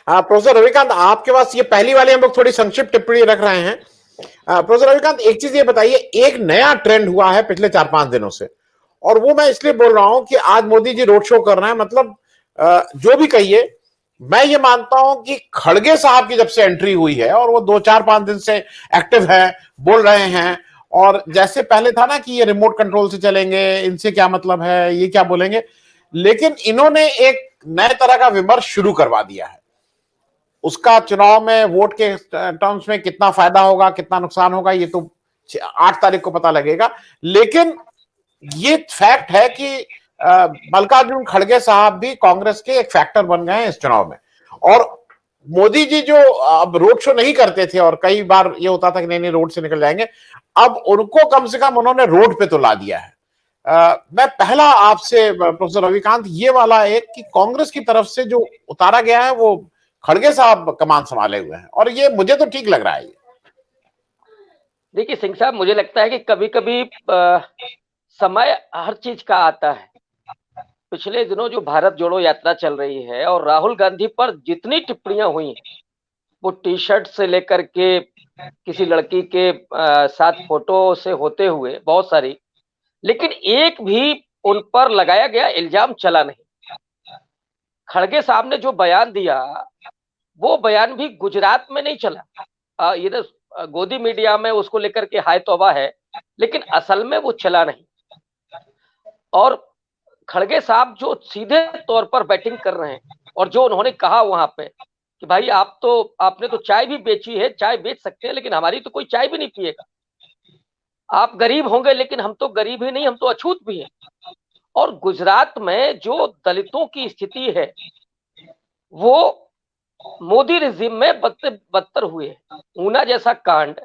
Professor Ravikant, आपके पास ये पहली वाली हम लोग थोड़ी संक्षिप्त टिप्पणी रख रहे हैं। प्रोफेसर रविकांत, एक चीज ये बताइए, एक नया ट्रेंड हुआ है पिछले 4-5 दिनों से, और वो मैं इसलिए बोल रहा हूं कि आज मोदी जी रोड शो कर रहे हैं, मतलब जो भी कहिए, मैं ये मानता हूं कि खड़गे साहब की जब से एंट्री हुई है और वो 2-4-5 दिन से एक्टिव है, बोल रहे हैं, और जैसे पहले था ना कि ये रिमोट कंट्रोल से चलेंगे, इनसे क्या मतलब है, ये क्या बोलेंगे, लेकिन इन्होंने एक नए तरह का विमर्श शुरू करवा दिया है। उसका चुनाव में वोट के टर्म्स में कितना फायदा होगा, कितना नुकसान होगा, ये तो 8 तारीख को पता लगेगा। लेकिन ये फैक्ट है कि मल्लिकार्जुन खड़गे साहब भी कांग्रेस के एक फैक्टर बन गए हैं इस चुनाव में। और मोदी जी जो अब रोड शो नहीं करते थे, और कई बार ये होता था कि नहीं नहीं रोड से निकल जाएंगे, अब उनको कम से कम उन्होंने रोड पे तो ला दिया है। मैं पहला आपसे प्रोफेसर रविकांत ये वाला एक कि कांग्रेस की तरफ से जो उतारा गया है वो खड़गे साहब कमान संभाले हुए हैं, और ये मुझे तो ठीक लग रहा है। देखिए सिंह साहब, मुझे लगता है कि कभी कभी समय हर चीज का आता है। पिछले दिनों जो भारत जोड़ो यात्रा चल रही है और राहुल गांधी पर जितनी टिप्पणियां हुई, वो टी शर्ट से लेकर के किसी लड़की के साथ फोटो से होते हुए बहुत सारी, लेकिन एक भी उन पर लगाया गया इल्जाम चला नहीं। खड़गे साहब ने जो बयान दिया, वो बयान भी गुजरात में नहीं चला। ये तो गोदी मीडिया में उसको लेकर के हाय तौबा है, लेकिन असल में वो चला नहीं। और खड़गे साहब जो सीधे तौर पर बैटिंग कर रहे हैं, और जो उन्होंने कहा वहां पे कि भाई आपने तो चाय भी बेची है, चाय बेच सकते हैं, लेकिन हमारी तो कोई चाय भी नहीं पिएगा। आप गरीब होंगे, लेकिन हम तो गरीब ही नहीं, हम तो अछूत भी हैं। और गुजरात में जो दलितों की स्थिति है, वो मोदी रिजिम में बदतर हुए। ऊना जैसा कांड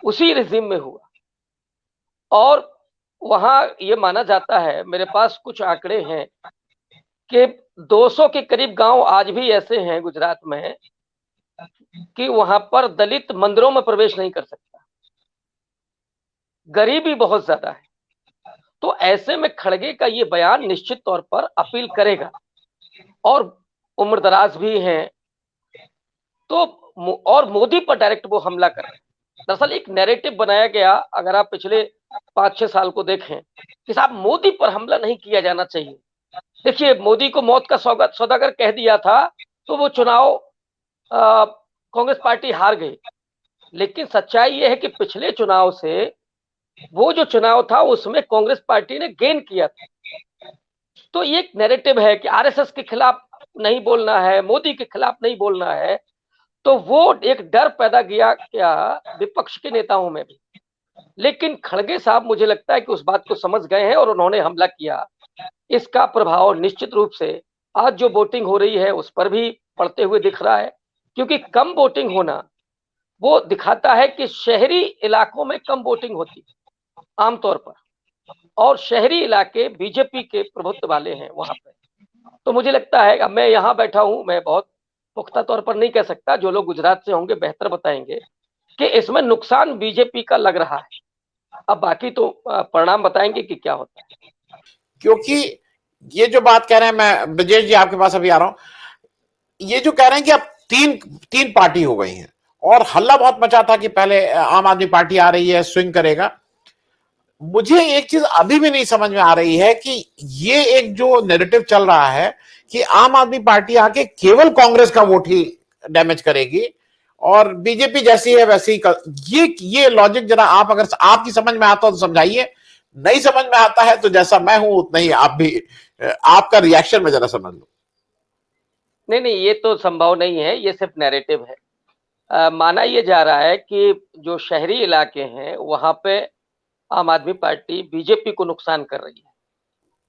उसी रिजिम में हुआ। और वहां ये माना जाता है, मेरे पास कुछ आंकड़े हैं, कि 200 के करीब गांव आज भी ऐसे हैं गुजरात में कि वहां पर दलित मंदिरों में प्रवेश नहीं कर सकता। गरीबी बहुत ज्यादा है। तो ऐसे में खड़गे का ये बयान निश्चित तौर पर अपील करेगा। और उम्रदराज भी हैं, तो और मोदी पर डायरेक्ट वो हमला कर रहे हैं। दरअसल एक नैरेटिव बनाया गया, अगर आप पिछले 5-6 साल को देखें, कि साहब मोदी पर हमला नहीं किया जाना चाहिए। देखिए, मोदी को मौत का सौदागर कह दिया था, तो वो चुनाव कांग्रेस पार्टी हार गई। लेकिन सच्चाई ये है कि पिछले चुनाव से, वो जो चुनाव था उसमें कांग्रेस पार्टी ने गेन किया था। तो ये एक नैरेटिव है कि आरएसएस के खिलाफ नहीं बोलना है, मोदी के खिलाफ नहीं बोलना है। तो वो एक डर पैदा किया क्या विपक्ष के नेताओं में भी। लेकिन खड़गे साहब मुझे लगता है कि उस बात को समझ गए हैं और उन्होंने हमला किया। इसका प्रभाव निश्चित रूप से आज जो वोटिंग हो रही है उस पर भी पड़ते हुए दिख रहा है, क्योंकि कम वोटिंग होना वो दिखाता है कि शहरी इलाकों में कम वोटिंग होती है आमतौर पर, और शहरी इलाके बीजेपी के प्रभुत्व वाले हैं वहां पे। तो मुझे लगता है, अब मैं यहाँ बैठा हूं, मैं बहुत पुख्ता तौर पर नहीं कह सकता, जो लोग गुजरात से होंगे बेहतर बताएंगे, कि इसमें नुकसान बीजेपी का लग रहा है। अब बाकी तो परिणाम बताएंगे कि क्या होता है। क्योंकि ये जो बात कह रहे हैं, मैं ब्रजेश जी आपके पास अभी आ रहा हूं, ये जो कह रहे हैं कि अब तीन तीन पार्टी हो गई हैं, और हल्ला बहुत मचा था कि पहले आम आदमी पार्टी आ रही है, स्विंग करेगा। मुझे एक चीज अभी भी नहीं समझ में आ रही है कि ये एक जो नैरेटिव चल रहा है कि आम आदमी पार्टी आके केवल कांग्रेस का वोट ही डैमेज करेगी और बीजेपी जैसी है वैसी ही ये लॉजिक जरा आप अगर आपकी समझ में आता हो तो समझाइए, नहीं समझ में आता है तो जैसा मैं हूं उतना ही आप भी, आपका रिएक्शन में जरा समझ लो। नहीं नहीं, ये तो संभव नहीं है, ये सिर्फ नैरेटिव है। माना ये जा रहा है कि जो शहरी इलाके हैं वहां पे आम आदमी पार्टी बीजेपी को नुकसान कर रही है,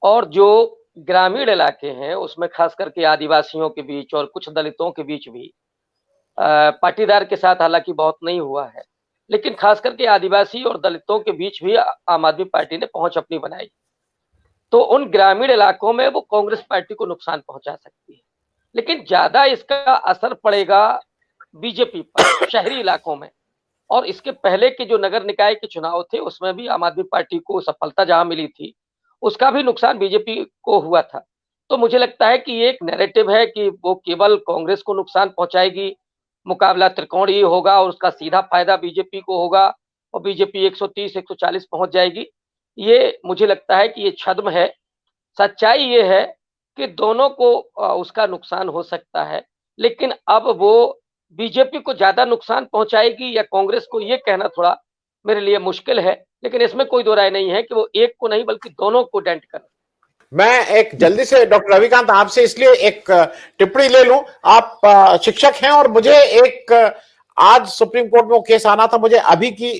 और जो ग्रामीण इलाके हैं उसमें खास करके आदिवासियों के बीच और कुछ दलितों के बीच भी पाटीदार के साथ हालांकि बहुत नहीं हुआ है, लेकिन खास करके आदिवासी और दलितों के बीच भी आम आदमी पार्टी ने पहुंच अपनी बनाई। तो उन ग्रामीण इलाकों में वो कांग्रेस पार्टी को नुकसान पहुंचा सकती है, लेकिन ज्यादा इसका असर पड़ेगा बीजेपी पर शहरी इलाकों में। और इसके पहले के जो नगर निकाय के चुनाव थे उसमें भी आम आदमी पार्टी को सफलता जहां मिली थी, उसका भी नुकसान बीजेपी को हुआ था। तो मुझे लगता है कि ये एक नैरेटिव है कि वो केवल कांग्रेस को नुकसान पहुंचाएगी, मुकाबला त्रिकोणीय होगा और उसका सीधा फायदा बीजेपी को होगा और बीजेपी 130 140 पहुंच जाएगी। ये मुझे लगता है कि ये छद्म है। सच्चाई ये है कि दोनों को उसका नुकसान हो सकता है, लेकिन अब वो बीजेपी को ज्यादा नुकसान पहुंचाएगी या कांग्रेस को, ये कहना थोड़ा मेरे लिए मुश्किल है। लेकिन इसमें कोई दो राय नहीं है कि वो एक को नहीं बल्कि दोनों को डेंट करे। मैं एक जल्दी से डॉक्टर रविकांत आपसे इसलिए एक टिप्पणी ले लूं, आप शिक्षक हैं और मुझे एक आज सुप्रीम कोर्ट में वो केस आना था, मुझे अभी की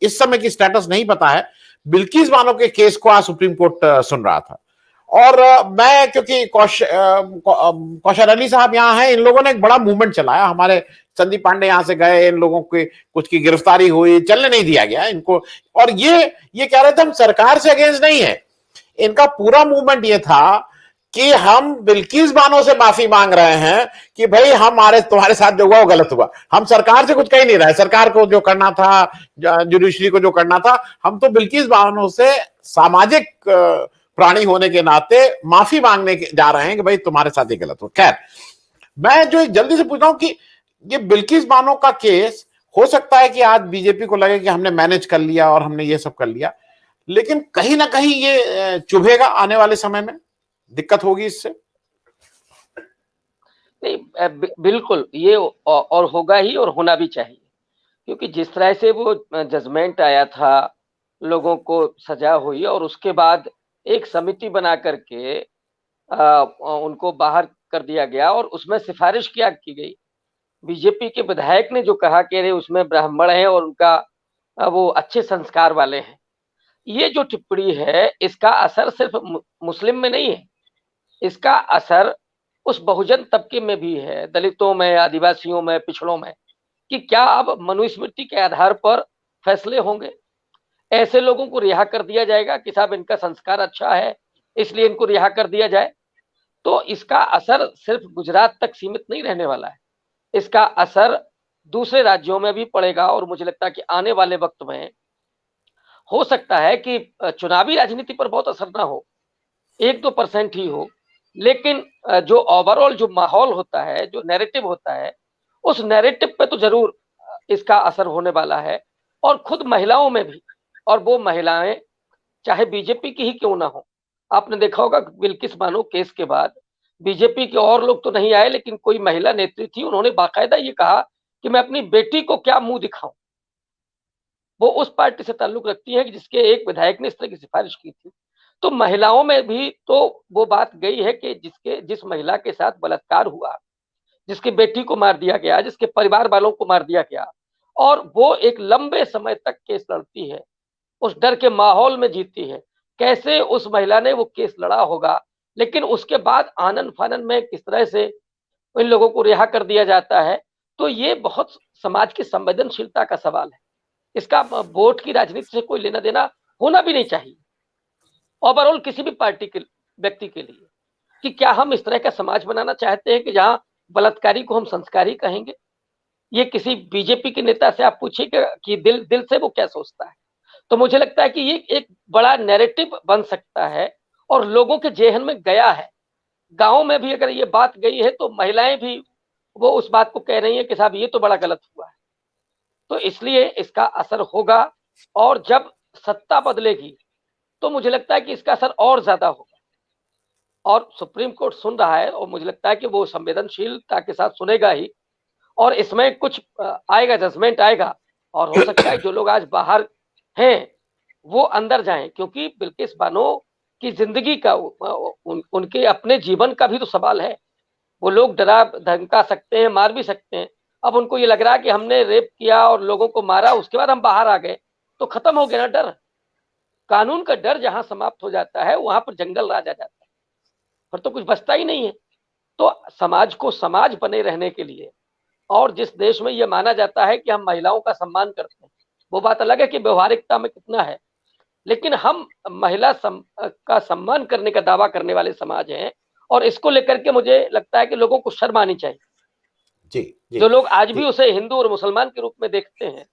इस समय की स्टेटस नहीं पता है। बिल्किस बानो के केस को आज सुप्रीम कोर्ट सुन रहा था और मैं क्योंकि कौशल अली साहब यहाँ हैं, इन लोगों ने एक बड़ा मूवमेंट चलाया, हमारे संदीप पांडे यहां से गए, इन लोगों के कुछ की गिरफ्तारी हुई, चलने नहीं दिया गया इनको। और ये कह रहे थे हम सरकार से अगेंस्ट नहीं है, इनका पूरा मूवमेंट ये था कि हम बिल्किस बानो से माफी मांग रहे हैं कि भाई हमारे तुम्हारे साथ जो हुआ वो गलत हुआ, हम सरकार से कुछ कह नहीं रहे, सरकार को जो करना था, जुडिशरी को जो करना था, हम तो बिल्किस बानो से सामाजिक प्राणी होने के नाते माफी मांगने जा रहे हैं कि भाई तुम्हारे साथ ये गलत हुआ। खैर, मैं जो जल्दी से पूछ रहा हूं कि ये बिल्किस बानो का केस हो सकता है कि आज बीजेपी को लगे कि हमने मैनेज कर लिया और हमने ये सब कर लिया, लेकिन कहीं ना कहीं ये चुभेगा, आने वाले समय में दिक्कत होगी इससे। नहीं, बिल्कुल ये और होगा ही और होना भी चाहिए, क्योंकि जिस तरह से वो जजमेंट आया था, लोगों को सजा हुई और उसके बाद एक समिति बना करके उनको बाहर कर दिया गया और उसमें सिफारिश क्या की गई। बीजेपी के विधायक ने जो कहा कि अरे उसमें ब्राह्मण है और उनका वो अच्छे संस्कार वाले हैं। ये जो टिप्पणी है इसका असर सिर्फ मुस्लिम में नहीं है, इसका असर उस बहुजन तबके में भी है, दलितों में, आदिवासियों में, पिछड़ों में, कि क्या अब मनुस्मृति के आधार पर फैसले होंगे? ऐसे लोगों को रिहा कर दिया जाएगा कि साहब इनका संस्कार अच्छा है इसलिए इनको रिहा कर दिया जाए? तो इसका असर सिर्फ गुजरात तक सीमित नहीं रहने वाला है, इसका असर दूसरे राज्यों में भी पड़ेगा और मुझे लगता है कि आने वाले वक्त में हो सकता है कि चुनावी राजनीति पर बहुत असर ना हो, 1-2% ही हो, लेकिन जो ओवरऑल जो माहौल होता है, जो नैरेटिव होता है, उस नैरेटिव पे तो जरूर इसका असर होने वाला है। और खुद महिलाओं में भी, और वो महिलाएं चाहे बीजेपी की ही क्यों ना हो। आपने देखा होगा बिल्किस बानो केस के बाद बीजेपी के और लोग तो नहीं आए, लेकिन कोई महिला नेत्री थी, उन्होंने बाकायदा ये कहा कि मैं अपनी बेटी को क्या मुंह दिखाऊं। वो उस पार्टी से ताल्लुक रखती है कि जिसके एक विधायक ने इस तरह की सिफारिश की थी। तो महिलाओं में भी तो वो बात गई है कि जिस महिला के साथ बलात्कार हुआ, जिसकी बेटी को मार दिया गया, जिसके परिवार वालों को मार दिया गया, और वो एक लंबे समय तक केस लड़ती है, उस डर के माहौल में जीती है। कैसे उस महिला ने वो केस लड़ा होगा, लेकिन उसके बाद आनन फानन में किस तरह से इन लोगों को रिहा कर दिया जाता है। तो ये बहुत समाज की संवेदनशीलता का सवाल है, इसका वोट की राजनीति से कोई लेना देना होना भी नहीं चाहिए ओवरऑल किसी भी पार्टी के व्यक्ति के लिए, कि क्या हम इस तरह का समाज बनाना चाहते हैं कि जहां बलात्कारी को हम संस्कारी कहेंगे। ये किसी बीजेपी के नेता से आप पूछिए कि दिल से वो क्या सोचता है। तो मुझे लगता है कि ये एक बड़ा नैरेटिव बन सकता है और लोगों के जेहन में गया है। गांव में भी अगर ये बात गई है तो महिलाएं भी वो उस बात को कह रही हैं कि साहब ये तो बड़ा गलत हुआ है। तो इसलिए इसका असर होगा, और जब सत्ता बदलेगी तो मुझे लगता है कि इसका असर और ज्यादा होगा। और सुप्रीम कोर्ट सुन रहा है और मुझे लगता है कि वो संवेदनशीलता के साथ सुनेगा ही, और इसमें कुछ आएगा, जजमेंट आएगा, और हो सकता है जो लोग आज बाहर हैं वो अंदर जाएं, क्योंकि बिल्किस बानो की जिंदगी का उनके अपने जीवन का भी तो सवाल है। वो लोग डरा धमका सकते हैं, मार भी सकते हैं। अब उनको ये लग रहा है कि हमने रेप किया और लोगों को मारा, उसके बाद हम बाहर आ गए, तो खत्म हो गया ना डर। कानून का डर जहां समाप्त हो जाता है वहां पर जंगल राज आ जाता है, फिर तो कुछ बचता ही नहीं है। तो समाज को समाज बने रहने के लिए, और जिस देश में यह माना जाता है कि हम महिलाओं का सम्मान करते हैं, वो बात अलग है कि व्यवहारिकता में कितना है, लेकिन हम महिला का सम्मान करने का दावा करने वाले समाज हैं। और इसको लेकर के मुझे लगता है कि लोगों को शर्म आनी चाहिए। जी। जो लोग आज भी उसे हिंदू और मुसलमान के रूप में देखते हैं,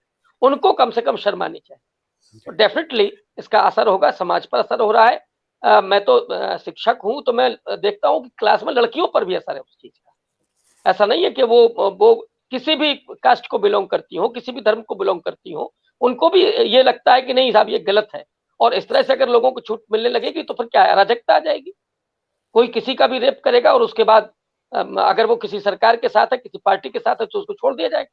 उनको कम से कम शर्म आनी चाहिए। तो डेफिनेटली इसका असर होगा, समाज पर असर हो रहा है। मैं तो शिक्षक हूं, तो मैं देखता हूं कि क्लास में लड़कियों पर भी असर है उस चीज का। ऐसा नहीं है कि वो किसी भी कास्ट को बिलोंग करती हो, किसी भी धर्म को बिलोंग करती हो, उनको भी ये लगता है कि नहीं साहब ये गलत है। और इस तरह से अगर लोगों को छूट मिलने लगेगी तो फिर क्या है, अराजकता आ जाएगी। कोई किसी का भी रेप करेगा और उसके बाद अगर वो किसी सरकार के साथ है, किसी पार्टी के साथ है, तो उसको छोड़ दिया जाएगा।